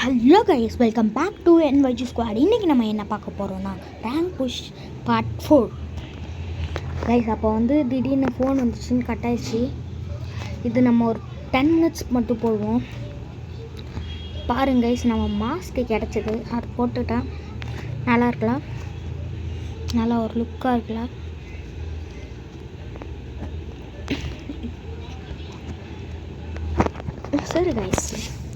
Hello guys, welcome back to NYG squad. இன்றைக்கி நம்ம என்ன பார்க்க போகிறோன்னா ரேங்க் புஷ் பார்ட் 4 கைஸ். அப்போ திடீர்னு ஃபோன் வந்துச்சுன்னு கட் ஆயிடுச்சு. இது நம்ம ஒரு 10 மினிட்ஸ் மட்டும் போடுவோம். பாருங்க கைஸ், நம்ம மாஸ்க்கு கிடச்சிது. அது போட்டுட்டேன். நல்லா இருக்கலாம், நல்லா ஒரு லுக்காக இருக்கலாம். சரி கைஸ்,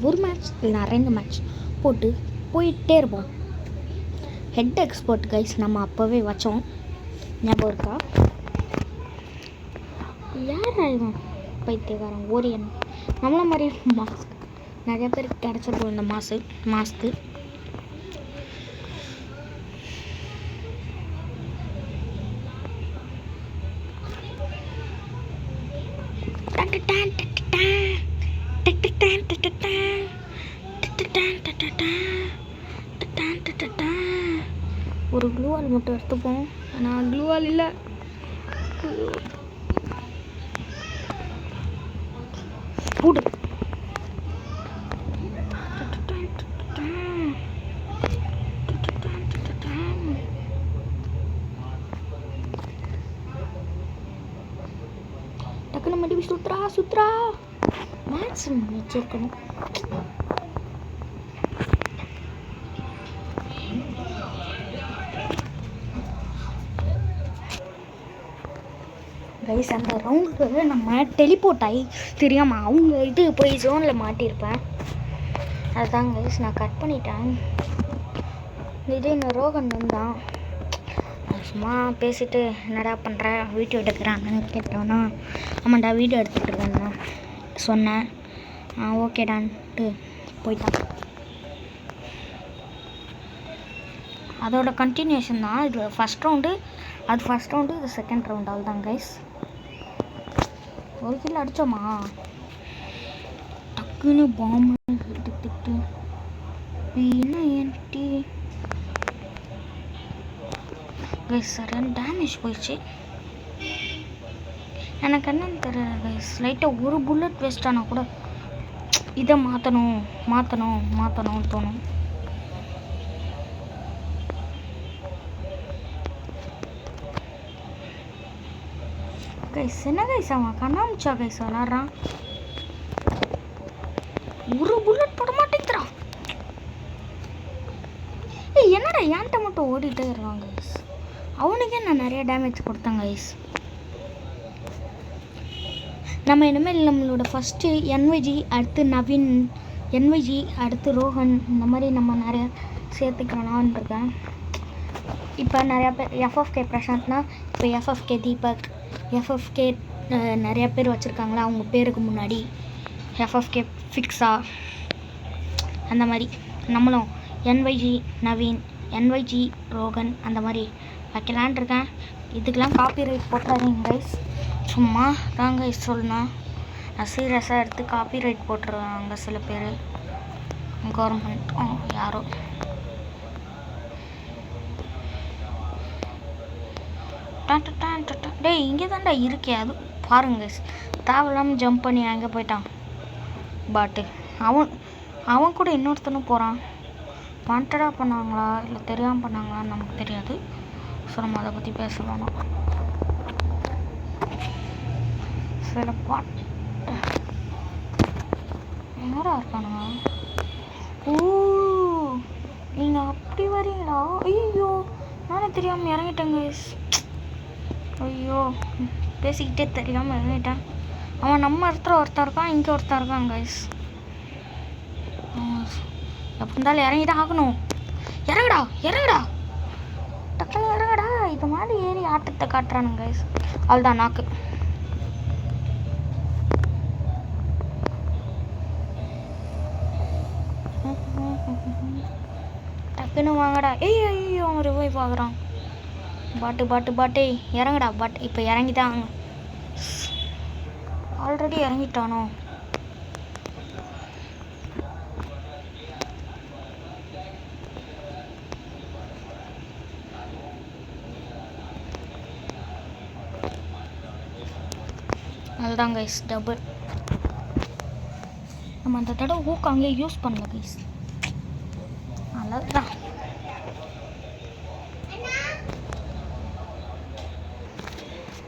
ஒரு மேட்ச் இல்லை 2 மேட்ச் போட்டு போயிட்டே இருப்போம். ஹெட் எக்ஸ்போர்ட் கைஸ் நம்ம அப்போவே வச்சோம், ஞாபகம் இருக்கா? யார் ஆகும் பைத்தியக்காரன் ஓரியன் நம்மள மாதிரி மாஸ்க் நிறைய பேருக்கு கிடச்சிருக்கும். இந்த மாஸ்க்கு ஒரு க்ளூவால் மட்டும் எடுத்துப்போம். ஆனால் க்ளூவால் இல்லை. போடு. டக்குனு மறுபடியும் சுத்ரா மேட்ச் வச்சிருக்கணும். கைஸ், அந்த ரவுண்டுக்கு நம்ம டெலிபோர்ட் ஆகி தெரியாமல் அவங்க இது போய் ஜோனில் மாட்டியிருப்பேன். அதுதான் கைஸ் நான் கட் பண்ணிட்டேன். திடீர்னு ரோகன் வந்தான். சும்மா பேசிட்டு என்னடா பண்ணுற, வீடியோ எடுக்கிறாங்கன்னு கேட்டோன்னா ஆமாண்டா வீடியோ எடுத்துகிட்டு இருக்கேன்னா சொன்னேன். ஓகேடான்ட்டு போயிட்டான். அதோட கண்டினியூஷன் தான் இது. ஃபஸ்ட் ரவுண்டு இது செகண்ட் ரவுண்டு. அவ்வளோதான் கைஸ். ஒரு கிலோ அடித்தோமா, டக்குன்னு பாம்பு எடுத்துக்கிட்டு ஏன்டி கைஸ் சரியான டேமேஜ் போயிடுச்சு. எனக்கு என்னன்னு தெரியல கைஸ், லைட்டாக ஒரு புல்லட் வேஸ்ட் ஆனால் கூட இதை மாற்றணும்னு தோணும். கைஸ் என்ன கைஸ், அவன் கண்ணாமூச்சா கைஸ் விளாட்றான். ஒரு புல்லட் போட மாட்டேங்கிறான். என்னடா ஏன்ட்ட மட்டும் ஓடிட்டே இருக்கான் கைஸ். அவனுக்கே நான் நிறைய டேமேஜ் கொடுத்தேன் கைஸ். நம்ம இனிமேல் நம்மளோட ஃபஸ்ட்டு NYG, அடுத்து நவீன், NYG அடுத்து ரோஹன், இந்த மாதிரி நம்ம நிறைய சேர்த்துக்கலான்னு இருக்கேன். இப்போ நிறையா பேர் FFK பிரசாந்த்னா இப்போ FFK தீபக், FFK நிறையா பேர் வச்சுருக்காங்களா அவங்க பேருக்கு முன்னாடி FFK ஃபிக்ஸா, அந்த மாதிரி நம்மளும் NYG நவீன், NYG ரோகன் அந்த மாதிரி வைக்கலான் இருக்கேன். இதுக்கெலாம் காப்பிரைட் போட்டுறாதீங்க கைஸ், சும்மா தான் கைஸ் சொல்லணும். நான் சீரியஸாக எடுத்து காப்பிரைட் போட்டுருவாங்க சில பேர், கவர்மெண்ட் யாரோ. டேய் இங்கே தான்டா இருக்கே, அது பாருங்க கைஸ். தேவையில்லாமல் ஜம்ப் பண்ணி அங்கே போயிட்டான். பட்டு அவன் கூட இன்னொருத்தனும் போகிறான். வாண்டடாக பண்ணாங்களா இல்லை தெரியாமல் பண்ணாங்களான்னு நமக்கு தெரியாது. ஸோ நம்ம அதை பற்றி பேச வேணாம். சில என்னடா இருக்கானுங்க. நீங்கள் அப்படி வரீங்களா? ஐயோ நானே தெரியாமல் இறங்கிட்டேங்க. ஐயோ பேசிக்கிட்டே தெரியாமல் இறங்கிட்டேன். அவன் நம்ம இடத்துல ஒருத்தர் இருக்கான், இங்கே ஒருத்தர் இருக்கான் கைஸ். எப்படி இருந்தாலும் இறங்கிதான் ஆகணும். இறங்குடா டக்குனு இறங்கடா. இது மாதிரி ஏறி ஆட்டத்தை காட்டுறானுங்க கைஸ். அவ்வளோதான் நாக்கு. டக்குன்னு வாங்கடா. ஐயோ அவன் ரிவைவ் ஆகுறான். பாட்டு இறங்குடா. இப்போ இறங்கிதான் ஆல்ரெடி இறங்கிட்டானோ. அதுதான் கைஸ் டபுள். நம்ம அந்த தடவை ஊக்க அங்கேயே யூஸ் பண்ணல கைஸ். நல்லதுதான்.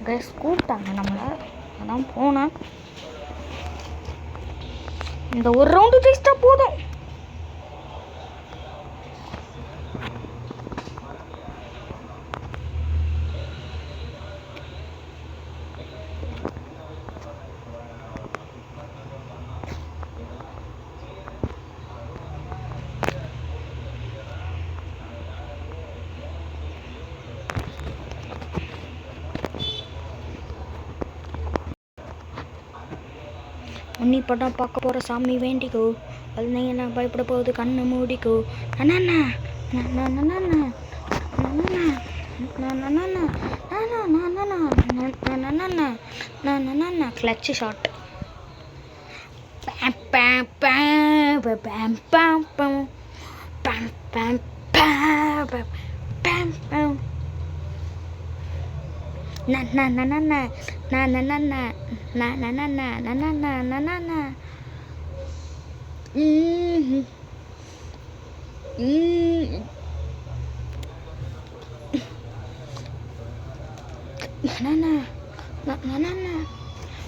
கைஸ் கூப்பிட்டாங்க நம்மளை, அதான் போனேன். இந்த ஒரு ரவுண்டு ஜெயிச்சிட்டா போதும். உன்னி படம் பார்க்க போகிற சாமி வேண்டிக்கோ, அது என்ன பயப்பட போகுது கண்ணு மூடிக்கோ. Clutch shot.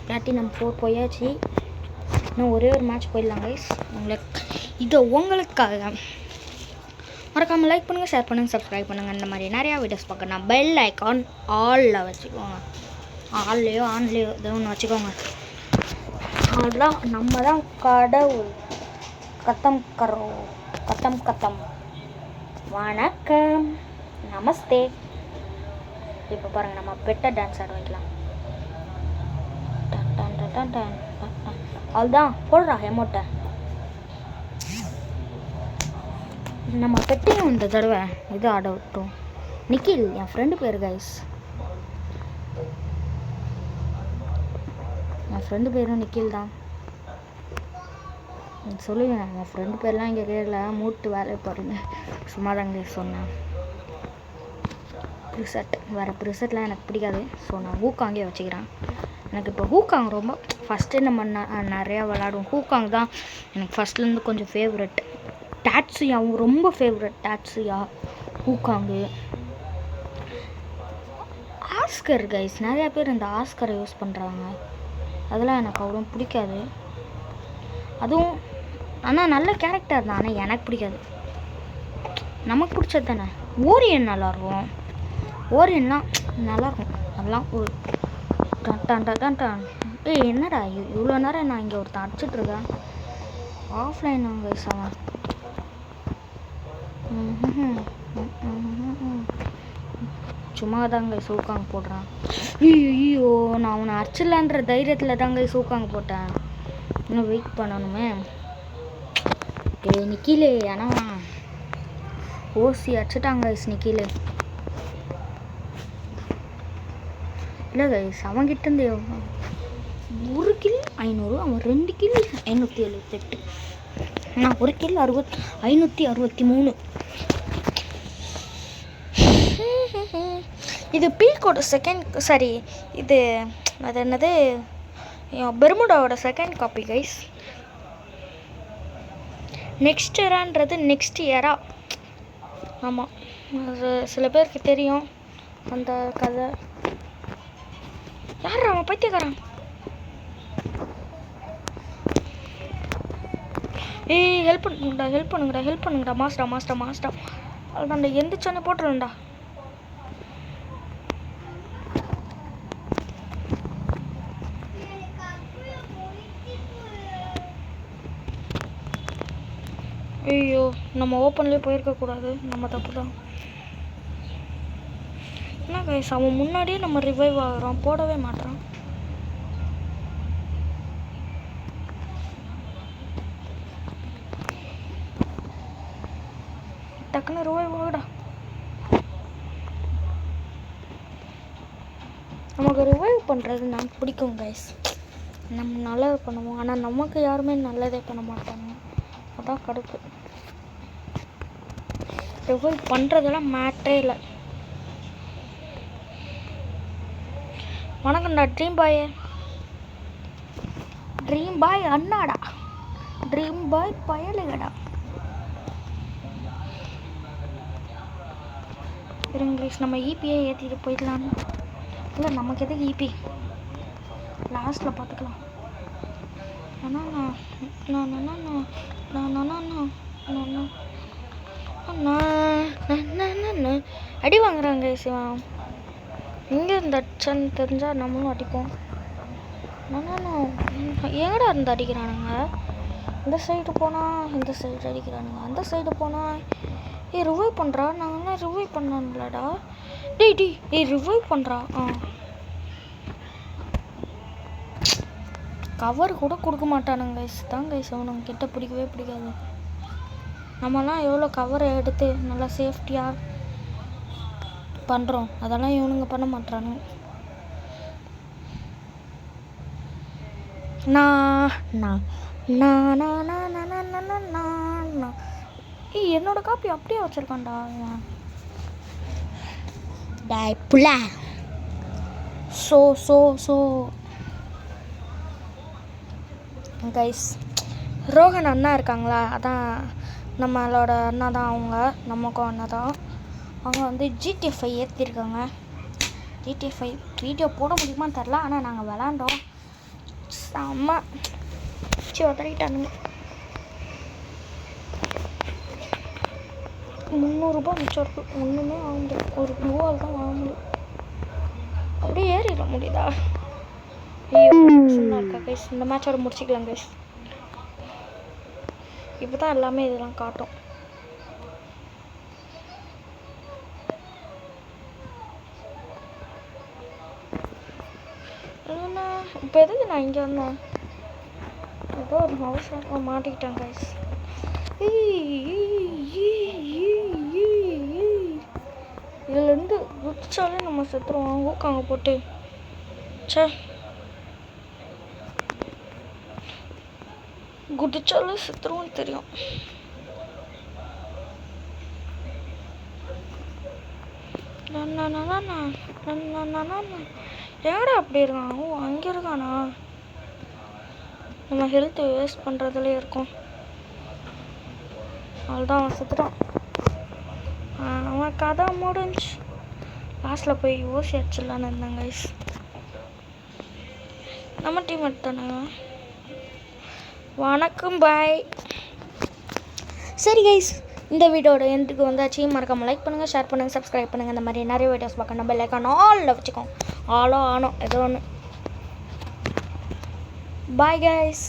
பிளாட்டினம் 4 போயாச்சு. இன்னும் ஒரே ஒரு மேட்ச் போயிடலாம் கைஸ். உங்களுக்காக மறக்காமல் லைக் பண்ணுங்கள், ஷேர் பண்ணுங்கள், சப்ஸ்கிரைப் பண்ணுங்கள். இந்த மாதிரி நிறையா வீடியோஸ் பார்க்கணும். பெல் ஐக்கான் ஆலில் வச்சுக்கோங்க. ஆன்லேயோ ஏதோ ஒன்று வச்சுக்கோங்க. அதுதான் நம்ம தான் கடவுள். கத்தம் வணக்கம், நமஸ்தே. இப்போ பாருங்கள், நம்ம பெட்ட டான்ஸ் ஆட வைக்கலாம். அதுதான் போடுறா எமோட்டை. நம்ம பெட்டையும் இந்த தடவை இது ஆட விட்டோம். நிக்கில் என் ஃப்ரெண்டு பேர் கைஸ். என் ஃப்ரெண்டு பேரும் நிக்கில் தான். சொல்லுவேன், என் ஃப்ரெண்டு பேர்லாம் இங்கே கேட்கல, மூட்டு வேலையை பாருங்க. சும்மா தாங்க சொன்னேன். ப்ரிசெட் வேறு ப்ரிசெட்லாம் எனக்கு பிடிக்காது. ஸோ நான் ஹூக்காங்கே வச்சுக்கிறேன். எனக்கு இப்போ ஹூக்காங் ரொம்ப ஃபஸ்ட்டு நம்ம நிறையா விளாடுவோம். ஹூக்காங் தான் எனக்கு ஃபஸ்ட்லேருந்து கொஞ்சம் ஃபேவரெட். டாட்ஸியாவும் ரொம்ப ஃபேவரெட். டாட்ஸியா, ஹூக்காங்கு, ஆஸ்கர் கைஸ். நிறையா பேர் இந்த ஆஸ்கரை யூஸ் பண்ணுறாங்க. அதெல்லாம் எனக்கு அவ்வளோ பிடிக்காது. அதுவும் ஆனால் நல்ல கேரக்டர் தான், ஆனால் எனக்கு பிடிக்காது. நமக்கு பிடிச்சது தானே. ஓரியன் நல்லாயிருக்கும். ஓரியன்லாம் நல்லாயிருக்கும். அதெல்லாம் ஒரு டான். என்னடா இவ்வளோ நேரம் நான் இங்கே ஒருத்தன் அடிச்சிட்ருக்கேன். ஆஃப்லைன் கைஸ் அவன். சும்மா தாங்க சூக்காங்க போடுறான். ஐயோ, நான் அவனை அடிச்சிடலான்ற தைரியத்தில் தாங்க சூக்காங்க போட்டேன். இன்னும் வெயிட் பண்ணணுமே. நிக்கிலே ஆனால் ஓசி அடிச்சிட்டாங்க கைஸ். நிக்கிலே இல்லை கைஸ், அவன்கிட்டேருந்து ஒரு கில் 500, அவன் 2 கில் 578, நான் ஒரு கில் 563. இது பீக்கோட செகண்ட், சாரி இது அது என்னது, பெர்முடாவோட செகண்ட் காப்பி கைஸ். நெக்ஸ்ட் எரான்றது நெக்ஸ்ட் எரா. ஆமாம், அது சில பேருக்கு தெரியும் அந்த கதை. யார் அவன் பைத்தியக்காரன்? ஹெல்ப் பண்ணுங்கடா. மாஸ்டர் அதுதான்டா, எந்திரிச்சோன்னே போட்டுருண்டா. ஐயோ, நம்ம ஓப்பன்லேயே போயிருக்கக்கூடாது. நம்ம தப்பு தான். என்ன கைஸ், அவன் முன்னாடியே நம்ம ரிவைவ் ஆகிறோம், போடவே மாட்டான். டக்குன்னு ரிவைவ் ஆகுடா. நமக்கு ரிவைவ் பண்ணுறது நமக்கு பிடிக்கும் கைஸ். நம்ம நல்லது பண்ணுவோம், ஆனால் நமக்கு யாருமே நல்லதே பண்ண மாட்டாங்க. அதான் கடுப்பு. ரிவைவ் பண்ணுறதெல்லாம் மேட்டரே இல்லை. வணக்கம்டா ட்ரீம் பாய் அண்ணாடா. ட்ரீம் பாய் பயலுகடா. இங்கிலீஷ் நம்ம ஈபியை ஏற்றிட்டு போயிடலாம். இல்லை நமக்கு எதுக்கு ஈபி, லாஸ்ட்டில் பார்த்துக்கலாம். அடி வாங்குறாங்க சிவன். எங்கே இருந்து அடிச்சான்னு தெரிஞ்சால் நம்மளும் அடிப்போம். எங்கடா இருந்து அடிக்கிறானுங்க? இந்த சைடு போனால் இந்த சைடு அடிக்கிறானுங்க, அந்த சைடு போனால் ரிவைவ் பண்ணுறா. நாங்களாம் ரிவைவ் பண்ணலாம்லடா. டேய் ரிவைவ் பண்ணுறா. கவர் கூட கொடுக்க மாட்டானுங்க கைஸ். தான் கைஸ் அவனுங்க கிட்ட பிடிக்கவே பிடிக்காது. நம்மலாம் எவ்வளோ கவரை எடுத்து நல்லா சேஃப்டியாக பண்ணுறோம், அதெல்லாம் இவனுங்க பண்ண மாட்டானுங்க. என்னோட காப்பி அப்படியே வச்சிருக்கான்டா டாய் புள்ள. ஸோ கைஸ், ரோஹன் அண்ணா இருக்காங்களா, அதான் நம்மளோட அண்ணா தான். அவங்க நமக்கும் அண்ணா தான். அவங்க வந்து GTA 5 ஏற்றிருக்காங்க. GTA 5 வீடியோ போட முடியுமான்னு தெரில, ஆனால் நாங்கள் விளாண்டோம். செம்ம உதறிட்டானுங்க. 300 ரூபா மிச்சம் இருக்குது. ஒன்றுமே வாங்க முடியாது, ஒரு ரூபால் தான் வாங்க முடியும். அப்படியே ஏறிட முடியுதா? சும்மா இருக்கா கைஸ்? இந்த மேட்சோட முடிச்சிக்கலாம் கைஸ். இப்போ தான் எல்லாமே இதெல்லாம் காட்டும். இப்போ எதுக்கு நான் இங்கே வந்தேன்? ஏதோ ஒரு ஹவுஸ் மாட்டிக்கிட்டேன் கைஸ். இதுலேருந்து குதிச்சாலே நம்ம செத்துருவோம். ஊக்காங்க போட்டு சே, குதிச்சாலே செத்துருவோன்னு தெரியும். ஏடா அப்படி இருக்கான்? ஓ, அங்கே இருக்கானா? நம்ம ஹெல்த் வேஸ்ட் பண்ணுறதுலே இருக்கும். அவ்வளோதான், அவன் செத்துட்டான். அவன் கதை முடிஞ்சு. லாஸ்ட்டில் போய் ஓசி அடிச்சிடலான்னு இருந்தாங்க கைஸ். நம்ம டீம் எடுத்தானுங்க. வணக்கம், பாய். சரி கைஸ், இந்த வீடியோட எண்டுக்கு வந்தாச்சு. மறக்காமல் லைக் பண்ணுங்கள், ஷேர் பண்ணுங்கள், சப்ஸ்கிரைப் பண்ணுங்கள். இந்த மாதிரி நிறைய வீடியோஸ் பார்க்கணும். பெல் ஐக்கான் ஆலில் வச்சுக்கோங்க. ஆனோ ஏதோ ஒன்று. Bye guys.